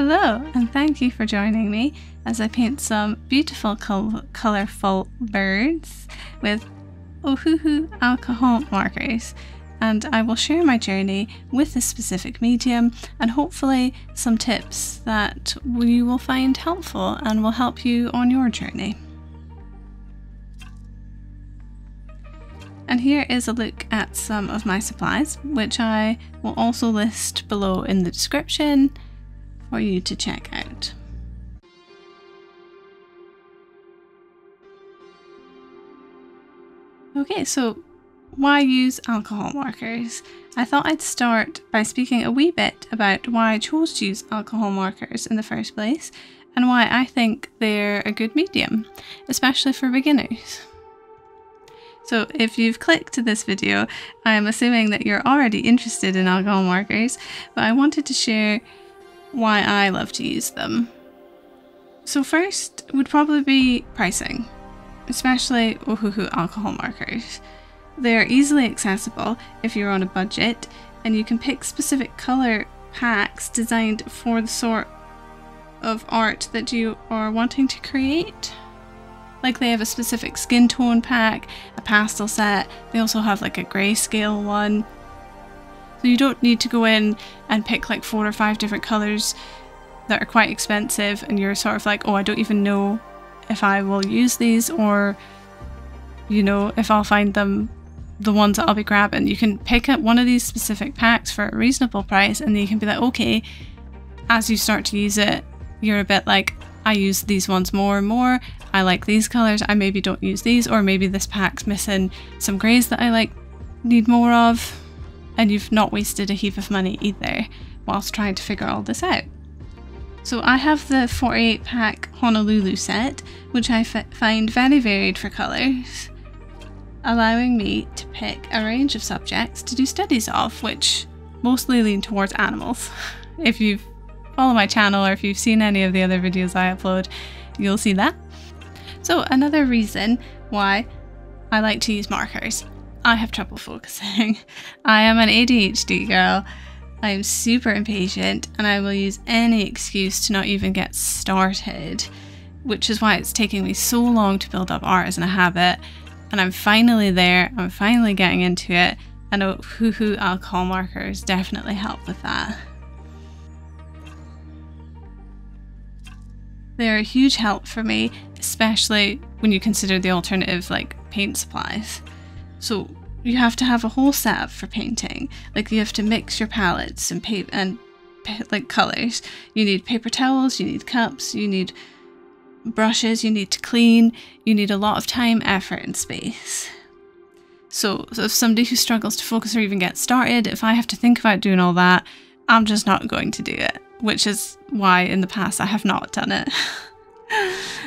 Hello, and thank you for joining me as I paint some beautiful colourful birds with Ohuhu Alcohol Markers, and I will share my journey with this specific medium and hopefully some tips that you will find helpful and will help you on your journey. And here is a look at some of my supplies, which I will also list below in the description for you to check out. Okay, so why use alcohol markers? I thought I'd start by speaking a wee bit about why I chose to use alcohol markers in the first place and why I think they're a good medium, especially for beginners. So if you've clicked to this video, I'm assuming that you're already interested in alcohol markers, but I wanted to share why I love to use them. So first would probably be pricing, especially Ohuhu Alcohol Markers. They're easily accessible if you're on a budget, and you can pick specific colour packs designed for the sort of art that you are wanting to create. Like they have a specific skin tone pack, a pastel set, they also have like a grayscale one. So you don't need to go in and pick like 4 or 5 different colours that are quite expensive and you're sort of like, oh, I don't even know if I will use these, or you know, if I'll find them the ones that I'll be grabbing. You can pick up one of these specific packs for a reasonable price and then you can be like, okay, as you start to use it, you're a bit like, I use these ones more and more, I like these colours, I maybe don't use these, or maybe this pack's missing some greys that I need more of, and you've not wasted a heap of money either whilst trying to figure all this out. So I have the 48 pack Honolulu set, which I find very varied for colours, allowing me to pick a range of subjects to do studies of, which mostly lean towards animals. If you follow my channel or if you've seen any of the other videos I upload, you'll see that. So another reason why I like to use markers. I have trouble focusing. I am an ADHD girl. I am super impatient and I will use any excuse to not even get started, which is why it's taking me so long to build up art as a habit. And I'm finally there, I'm finally getting into it, and Ohuhu Alcohol Markers definitely help with that. They're a huge help for me, especially when you consider the alternative like paint supplies. So you have to have a whole setup for painting. Like you have to mix your palettes and like colours. You need paper towels, you need cups, you need brushes, you need to clean, you need a lot of time, effort and space. So if somebody who struggles to focus or even get started, if I have to think about doing all that, I'm just not going to do it, which is why in the past I have not done it.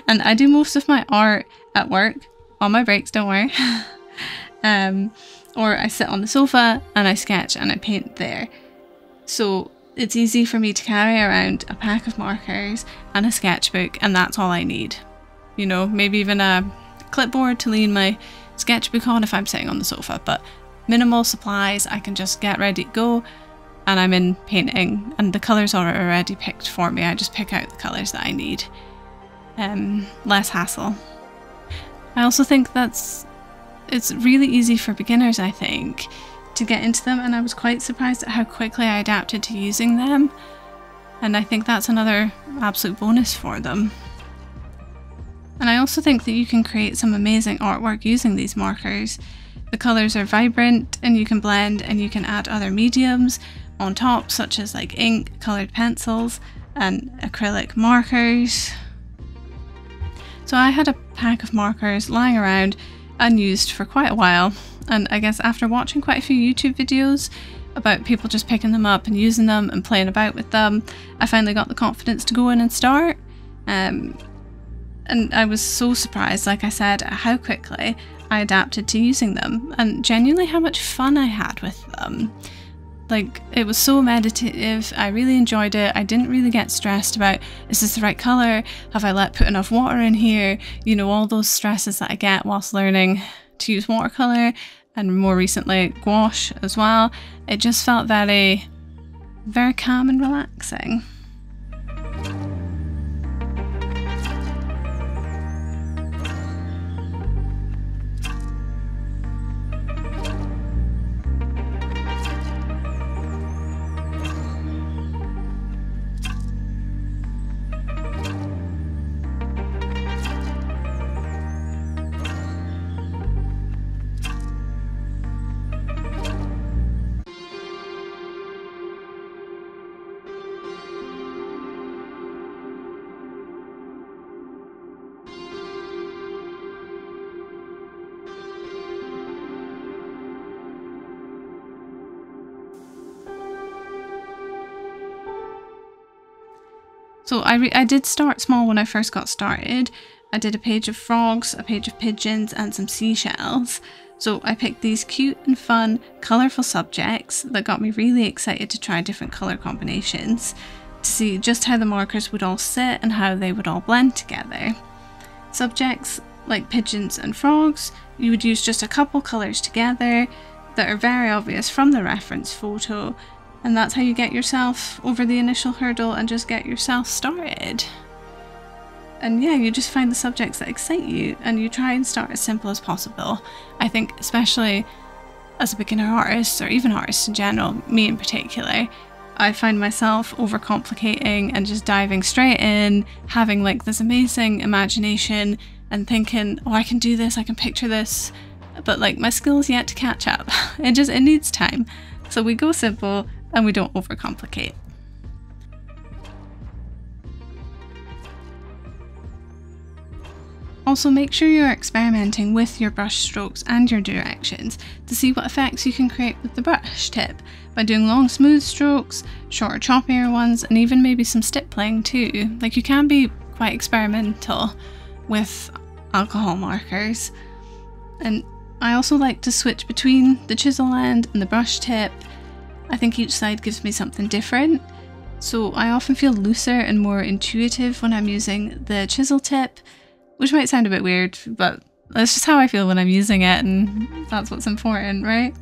And I do most of my art at work, on my breaks, don't worry. Or I sit on the sofa and I sketch and I paint there. So it's easy for me to carry around a pack of markers and a sketchbook, and that's all I need. You know, maybe even a clipboard to lean my sketchbook on if I'm sitting on the sofa, but minimal supplies, I can just get ready to go and I'm in painting and the colours are already picked for me. I just pick out the colours that I need. Less hassle. I also think it's really easy for beginners, I think, to get into them, and I was quite surprised at how quickly I adapted to using them, and I think that's another absolute bonus for them. And I also think that you can create some amazing artwork using these markers. The colours are vibrant and you can blend and you can add other mediums on top, such as like ink, coloured pencils and acrylic markers. So I had a pack of markers lying around unused for quite a while, and I guess after watching quite a few YouTube videos about people just picking them up and using them and playing about with them, I finally got the confidence to go in and start. And I was so surprised, like I said, at how quickly I adapted to using them and genuinely how much fun I had with them. Like, it was so meditative, I really enjoyed it, I didn't really get stressed about, is this the right colour, have I put enough water in here, you know, all those stresses that I get whilst learning to use watercolour, and more recently gouache as well. It just felt very, very calm and relaxing. So I did start small when I first got started. I did a page of frogs, a page of pigeons, and some seashells. So I picked these cute and fun, colourful subjects that got me really excited to try different colour combinations, to see just how the markers would all sit and how they would all blend together. Subjects like pigeons and frogs, you would use just a couple colours together that are very obvious from the reference photo, and that's how you get yourself over the initial hurdle and just get yourself started. And yeah, you just find the subjects that excite you and you try and start as simple as possible. I think especially as a beginner artist, or even artists in general, me in particular, I find myself overcomplicating and just diving straight in, having like this amazing imagination and thinking, oh, I can do this, I can picture this, but like my skills yet to catch up. It needs time. So we go simple and we don't overcomplicate. Also, make sure you're experimenting with your brush strokes and your directions to see what effects you can create with the brush tip by doing long smooth strokes, shorter choppier ones, and even maybe some stippling too. Like, you can be quite experimental with alcohol markers. And I also like to switch between the chisel end and the brush tip. I think each side gives me something different. So I often feel looser and more intuitive when I'm using the chisel tip, which might sound a bit weird, but that's just how I feel when I'm using it, and that's what's important, right?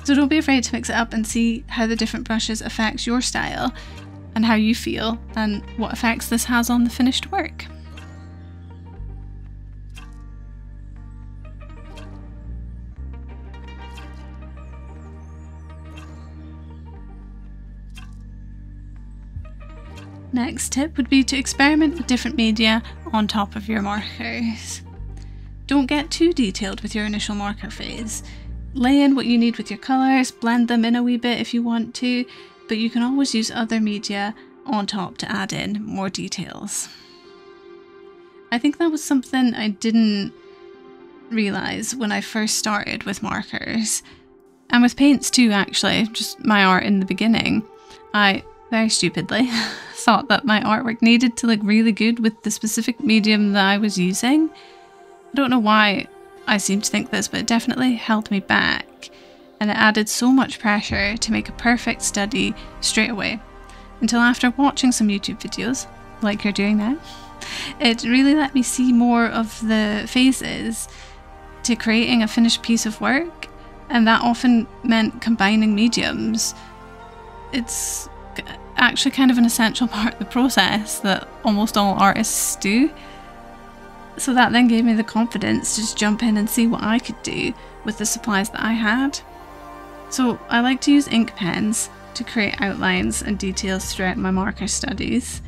So don't be afraid to mix it up and see how the different brushes affect your style and how you feel and what effects this has on the finished work. Next tip would be to experiment with different media on top of your markers. Don't get too detailed with your initial marker phase. Lay in what you need with your colours, blend them in a wee bit if you want to, but you can always use other media on top to add in more details. I think that was something I didn't realise when I first started with markers. And with paints too, actually, just my art in the beginning. I very stupidly thought that my artwork needed to look really good with the specific medium that I was using. I don't know why I seem to think this, but it definitely held me back, and it added so much pressure to make a perfect study straight away, until after watching some YouTube videos, like you're doing now, it really let me see more of the phases to creating a finished piece of work, and that often meant combining mediums. It's actually kind of an essential part of the process that almost all artists do. So that then gave me the confidence to just jump in and see what I could do with the supplies that I had. So I like to use ink pens to create outlines and details throughout my marker studies.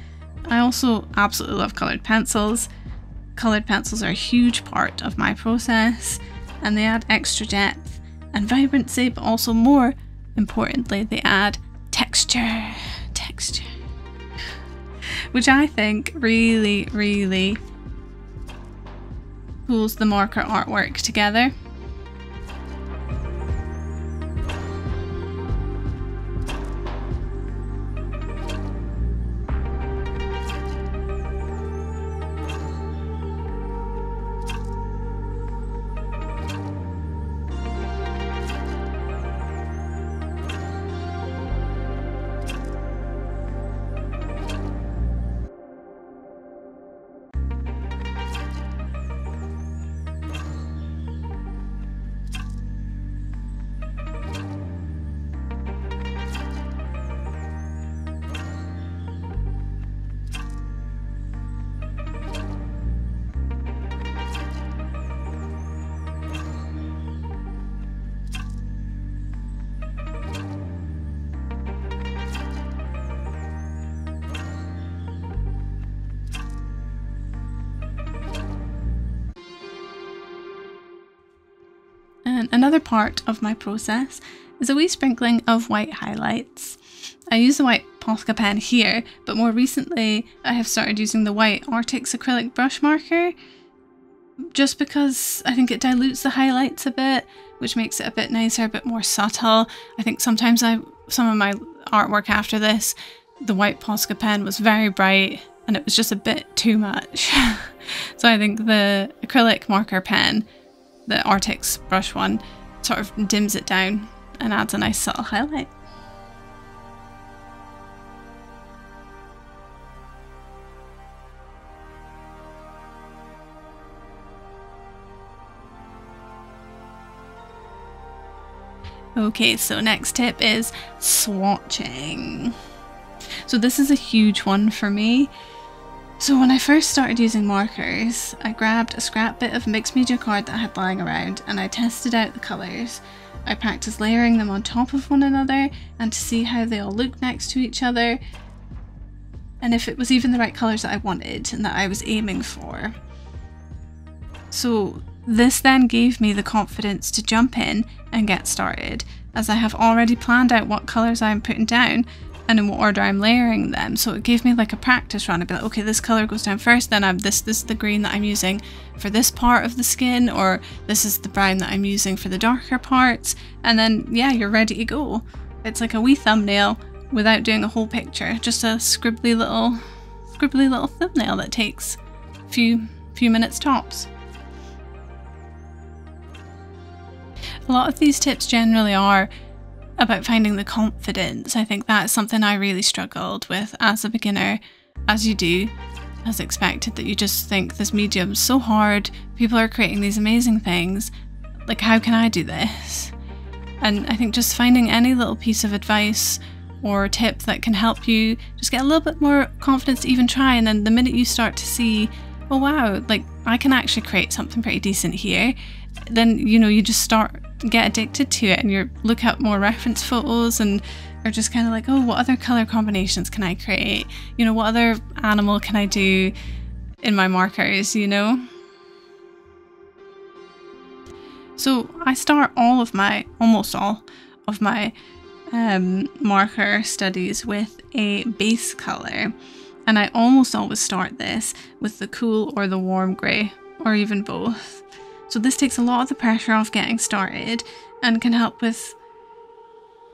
I also absolutely love coloured pencils. Coloured pencils are a huge part of my process, and they add extra depth and vibrancy, but also more importantly, they add texture, which I think really pulls the marker artwork together. And another part of my process is a wee sprinkling of white highlights. I use the white Posca pen here, but more recently I have started using the white Arrtyx acrylic brush marker, just because I think it dilutes the highlights a bit, which makes it a bit nicer, a bit more subtle. I think sometimes some of my artwork after this the white Posca pen was very bright and it was just a bit too much. So I think the acrylic marker pen, the Arrtyx brush one, sort of dims it down and adds a nice subtle highlight. Okay, so next tip is swatching. So this is a huge one for me. So when I first started using markers, I grabbed a scrap bit of mixed media card that I had lying around and I tested out the colours. I practiced layering them on top of one another and to see how they all looked next to each other and if it was even the right colours that I wanted and that I was aiming for. So this then gave me the confidence to jump in and get started, as I have already planned out what colours I'm putting down and in what order I'm layering them. So it gave me like a practice run. I'd be like, okay, this colour goes down first, then this is the green that I'm using for this part of the skin, or this is the brown that I'm using for the darker parts, and then yeah, you're ready to go. It's like a wee thumbnail without doing a whole picture, just a scribbly little thumbnail that takes a few minutes tops. A lot of these tips generally are about finding the confidence. I think that's something I really struggled with as a beginner, as you do, as expected, that you just think this medium's so hard, people are creating these amazing things, like how can I do this? And I think just finding any little piece of advice or tip that can help you just get a little bit more confidence to even try, and then the minute you start to see, oh wow, like I can actually create something pretty decent here, then you know, you just get addicted to it and you look at more reference photos and are just kind of like, oh, what other colour combinations can I create? You know, what other animal can I do in my markers, you know? So I start almost all of my marker studies with a base colour, and I almost always start this with the cool or the warm grey, or even both. So this takes a lot of the pressure off getting started and can help with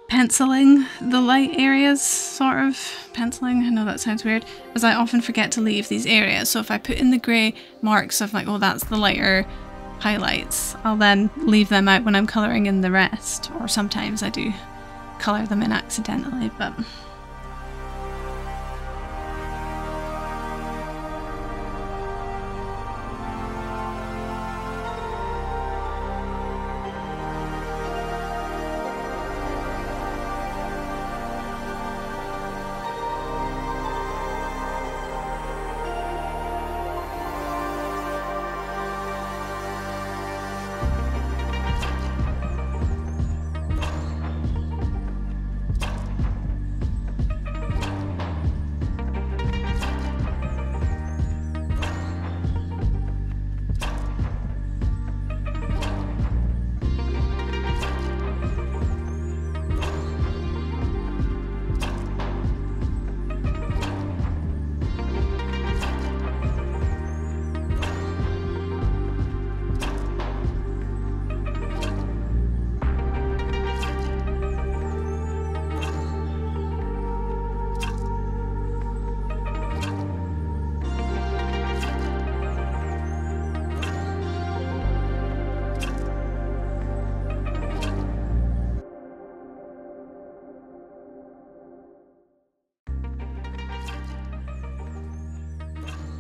penciling the light areas, sort of. Penciling, I know that sounds weird, as I often forget to leave these areas. So if I put in the grey marks of like, oh, that's the lighter highlights, I'll then leave them out when I'm colouring in the rest, or sometimes I do colour them in accidentally, but...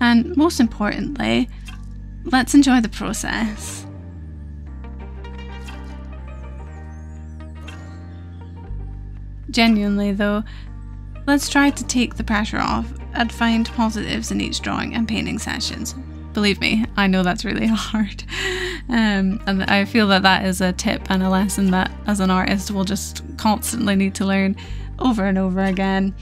And most importantly, let's enjoy the process. Genuinely though, let's try to take the pressure off and find positives in each drawing and painting sessions. Believe me, I know that's really hard. And I feel that that is a tip and a lesson that as an artist we'll just constantly need to learn over and over again.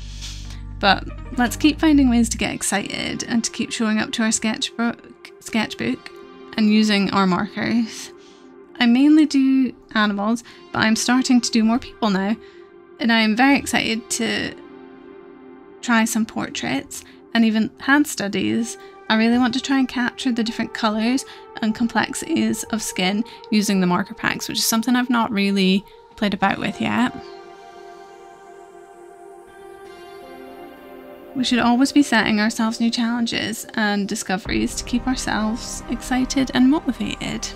But let's keep finding ways to get excited and to keep showing up to our sketchbook and using our markers. I mainly do animals, but I'm starting to do more people now, and I am very excited to try some portraits and even hand studies. I really want to try and capture the different colours and complexities of skin using the marker packs, which is something I've not really played about with yet. We should always be setting ourselves new challenges and discoveries to keep ourselves excited and motivated.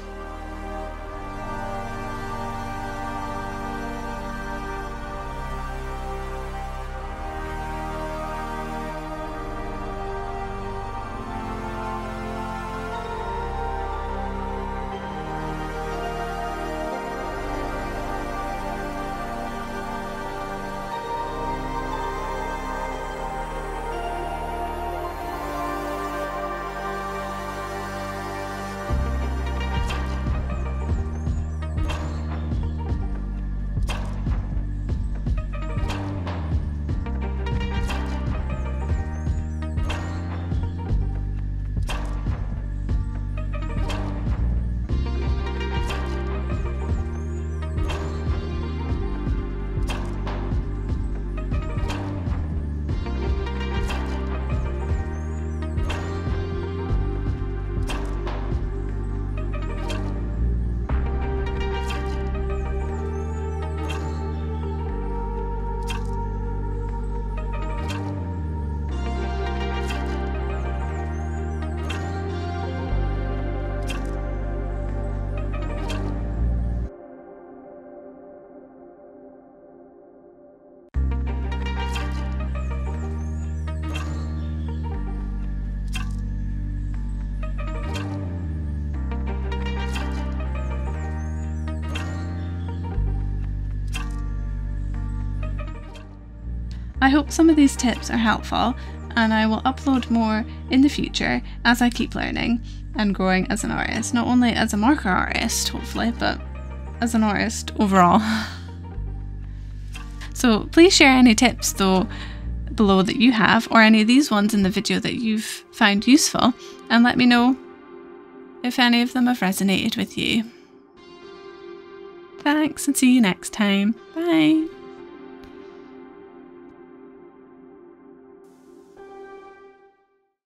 I hope some of these tips are helpful, and I will upload more in the future as I keep learning and growing as an artist, not only as a marker artist hopefully, but as an artist overall. So please share any tips though below that you have, or any of these ones in the video that you've found useful, and let me know if any of them have resonated with you. Thanks, and see you next time. Bye!